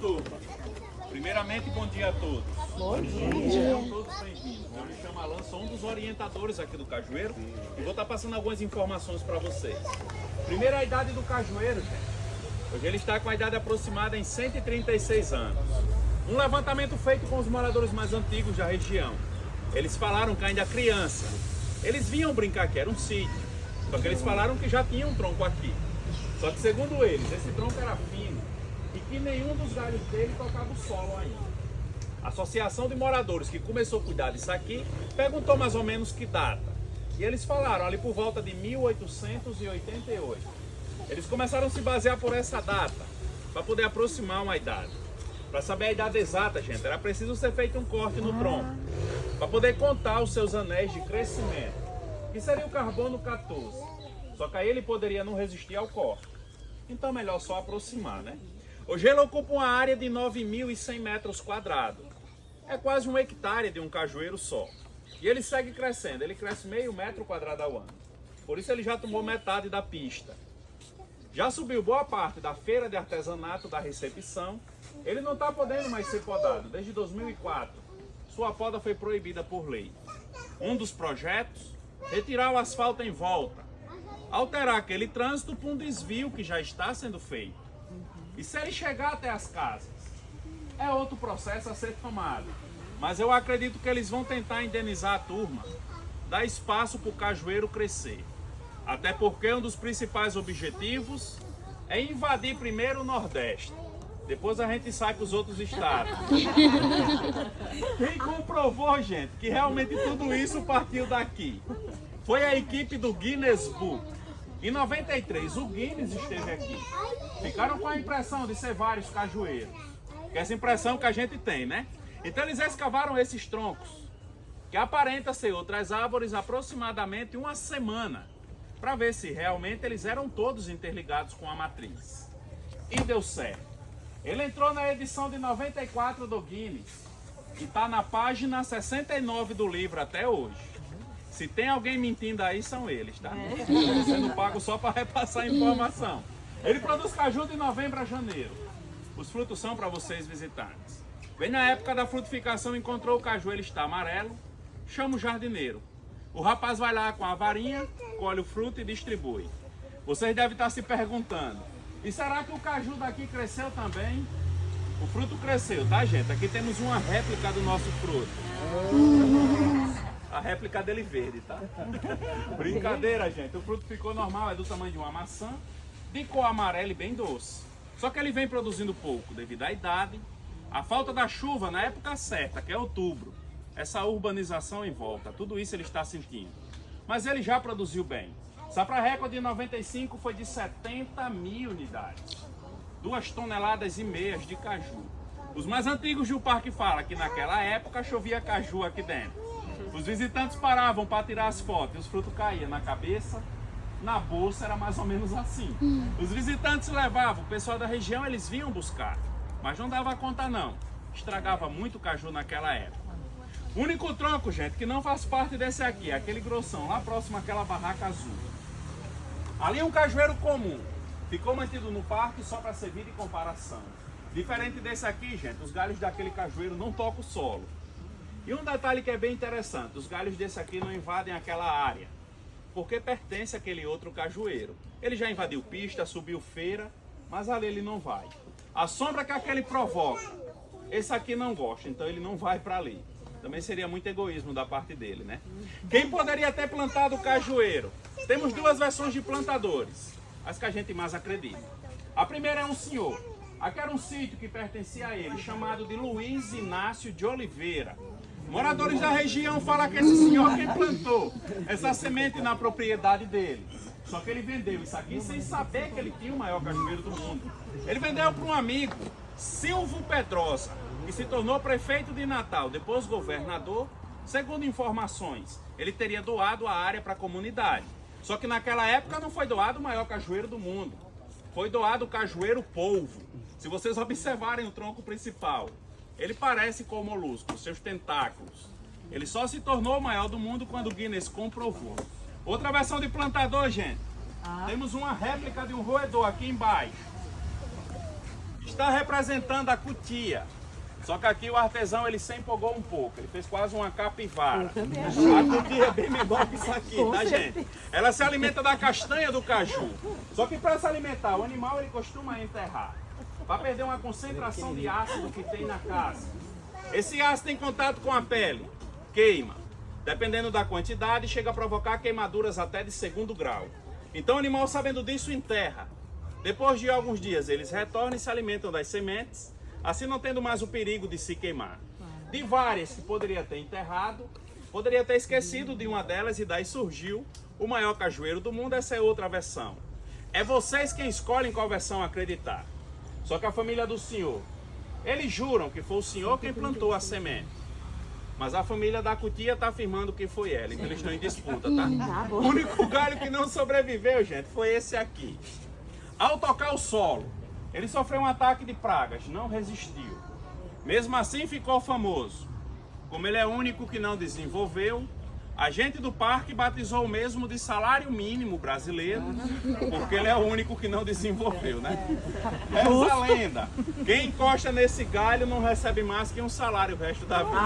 turma. Primeiramente, bom dia a todos. Bom dia. Sejam todos bem-vindos. Eu me chamo Alan, sou um dos orientadores aqui do Cajueiro e vou estar passando algumas informações para vocês. Primeiro, a idade do Cajueiro, gente. Hoje ele está com a idade aproximada em 136 anos. Um levantamento feito com os moradores mais antigos da região. Eles falaram que ainda criança. Eles vinham brincar aqui, era um sítio. Só que eles falaram que já tinha um tronco aqui. Só que segundo eles, esse tronco era fino e que nenhum dos galhos dele tocava o solo ainda. A associação de moradores que começou a cuidar disso aqui perguntou mais ou menos que data. E eles falaram ali por volta de 1888. Eles começaram a se basear por essa data, para poder aproximar uma idade. Para saber a idade exata, gente, era preciso ser feito um corte no tronco, para poder contar os seus anéis de crescimento, que seria o carbono 14. Só que aí ele poderia não resistir ao corte. Então é melhor só aproximar, né? Hoje ele ocupa uma área de 9.100 metros quadrados. É quase 1 hectare de um cajueiro só. E ele segue crescendo, ele cresce meio metro quadrado ao ano. Por isso ele já tomou metade da pista. Já subiu boa parte da feira de artesanato da recepção. Ele não está podendo mais ser podado. Desde 2004, sua poda foi proibida por lei. Um dos projetos, retirar o asfalto em volta. Alterar aquele trânsito para um desvio que já está sendo feito. E se ele chegar até as casas, é outro processo a ser tomado. Mas eu acredito que eles vão tentar indenizar a turma, dar espaço para o cajueiro crescer. Até porque um dos principais objetivos é invadir primeiro o Nordeste. Depois a gente sai para os outros estados. Quem comprovou, gente, que realmente tudo isso partiu daqui foi a equipe do Guinness Book. Em 93, o Guinness esteve aqui. Ficaram com a impressão de ser vários cajueiros. Que é essa impressão que a gente tem, né? Então eles escavaram esses troncos, que aparenta ser outras árvores, aproximadamente uma semana, para ver se realmente eles eram todos interligados com a matriz. E deu certo. Ele entrou na edição de 94 do Guinness e está na página 69 do livro até hoje. Se tem alguém mentindo aí, são eles, tá? Sendo pago só para repassar a informação. Ele produz caju de novembro a janeiro. Os frutos são para vocês visitantes. Bem na época da frutificação, encontrou o caju, ele está amarelo, chama o jardineiro. O rapaz vai lá com a varinha, colhe o fruto e distribui. Vocês devem estar se perguntando, e será que o caju daqui cresceu também? O fruto cresceu, tá, gente? Aqui temos uma réplica do nosso fruto. A réplica dele verde, tá? Brincadeira, gente. O fruto ficou normal, é do tamanho de uma maçã, de cor amarela e bem doce. Só que ele vem produzindo pouco, devido à idade, a falta da chuva na época certa, que é outubro. Essa urbanização em volta, tudo isso ele está sentindo. Mas ele já produziu bem. Safra recorde de 95 foi de 70.000 unidades. 2,5 toneladas de caju. Os mais antigos do parque falam que naquela época chovia caju aqui dentro. Os visitantes paravam para tirar as fotos e os frutos caíam na cabeça, na bolsa, era mais ou menos assim. Os visitantes levavam, o pessoal da região eles vinham buscar, mas não dava conta não. Estragava muito caju naquela época. O único tronco, gente, que não faz parte desse aqui, é aquele grossão, lá próximo àquela barraca azul. Ali é um cajueiro comum, ficou mantido no parque só para servir de comparação. Diferente desse aqui, gente, os galhos daquele cajueiro não tocam o solo. E um detalhe que é bem interessante, os galhos desse aqui não invadem aquela área, porque pertence àquele outro cajueiro. Ele já invadiu pista, subiu feira, mas ali ele não vai. A sombra que aquele provoca, esse aqui não gosta, então ele não vai para ali. Também seria muito egoísmo da parte dele, né? Quem poderia ter plantado o cajueiro? Temos duas versões de plantadores, as que a gente mais acredita. A primeira é um senhor. Aqui era um sítio que pertencia a ele, chamado de Luiz Inácio de Oliveira. Moradores da região falam que esse senhor quem plantou essa semente na propriedade dele. Só que ele vendeu isso aqui sem saber que ele tinha o maior cajueiro do mundo. Ele vendeu para um amigo, Silvio Pedrosa, que se tornou prefeito de Natal, depois governador. Segundo informações, ele teria doado a área para a comunidade. Só que naquela época não foi doado o maior cajueiro do mundo. Foi doado o cajueiro polvo. Se vocês observarem o tronco principal, ele parece com o molusco, seus tentáculos. Ele só se tornou o maior do mundo quando o Guinness comprovou. Outra versão de plantador, gente. Temos uma réplica de um roedor aqui embaixo. está representando a cutia. Só que aqui o artesão ele se empolgou um pouco, ele fez quase uma capivara. A cutia é bem menor que isso aqui, tá, gente? Ela se alimenta da castanha do caju. Só que para se alimentar, o animal ele costuma enterrar, para perder uma concentração de ácido que tem na casca. Esse ácido em contato com a pele, queima. Dependendo da quantidade, chega a provocar queimaduras até de 2º grau. Então o animal, sabendo disso, enterra. Depois de alguns dias, eles retornam e se alimentam das sementes, assim não tendo mais o perigo de se queimar. De várias que poderia ter enterrado, poderia ter esquecido de uma delas e daí surgiu o maior cajueiro do mundo. Essa é outra versão. É vocês quem escolhem qual versão acreditar. Só que a família do senhor, eles juram que foi o senhor quem plantou a semente. Mas a família da cutia está afirmando que foi ela, então eles estão em disputa, tá? O único galho que não sobreviveu, gente, foi esse aqui. Ao tocar o solo, ele sofreu um ataque de pragas, não resistiu. Mesmo assim ficou famoso. Como ele é o único que não desenvolveu, a gente do parque batizou o mesmo de salário mínimo brasileiro, porque ele é o único que não desenvolveu, né? Essa lenda, quem encosta nesse galho não recebe mais que um salário o resto da vida.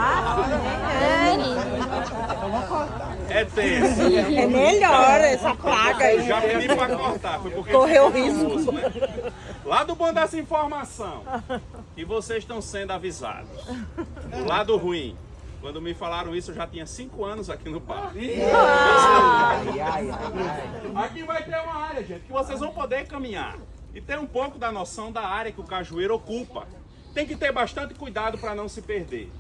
É tenso. É melhor essa plaga aí. Eu já pedi para cortar, foi porque correu ficou risco. famoso, né? Lado bom dessa informação, que vocês estão sendo avisados. O lado ruim, quando me falaram isso, eu já tinha 5 anos aqui no parque. Aqui vai ter uma área, gente, que vocês vão poder caminhar e ter um pouco da noção da área que o cajueiro ocupa. Tem que ter bastante cuidado para não se perder.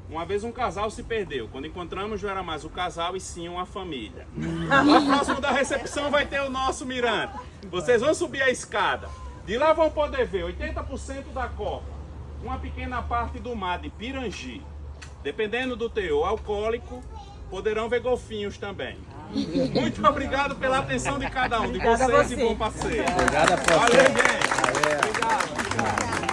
Uma vez um casal se perdeu. Quando encontramos, não era mais o casal e sim uma família. Lá próximo da recepção vai ter o nosso mirante. Vocês vão subir a escada. De lá vão poder ver 80% da copa, uma pequena parte do mar de Pirangi. Dependendo do teor alcoólico, poderão ver golfinhos também. Muito obrigado pela atenção de cada um de vocês e bom passeio. Obrigado a você. Valeu, gente. Obrigado.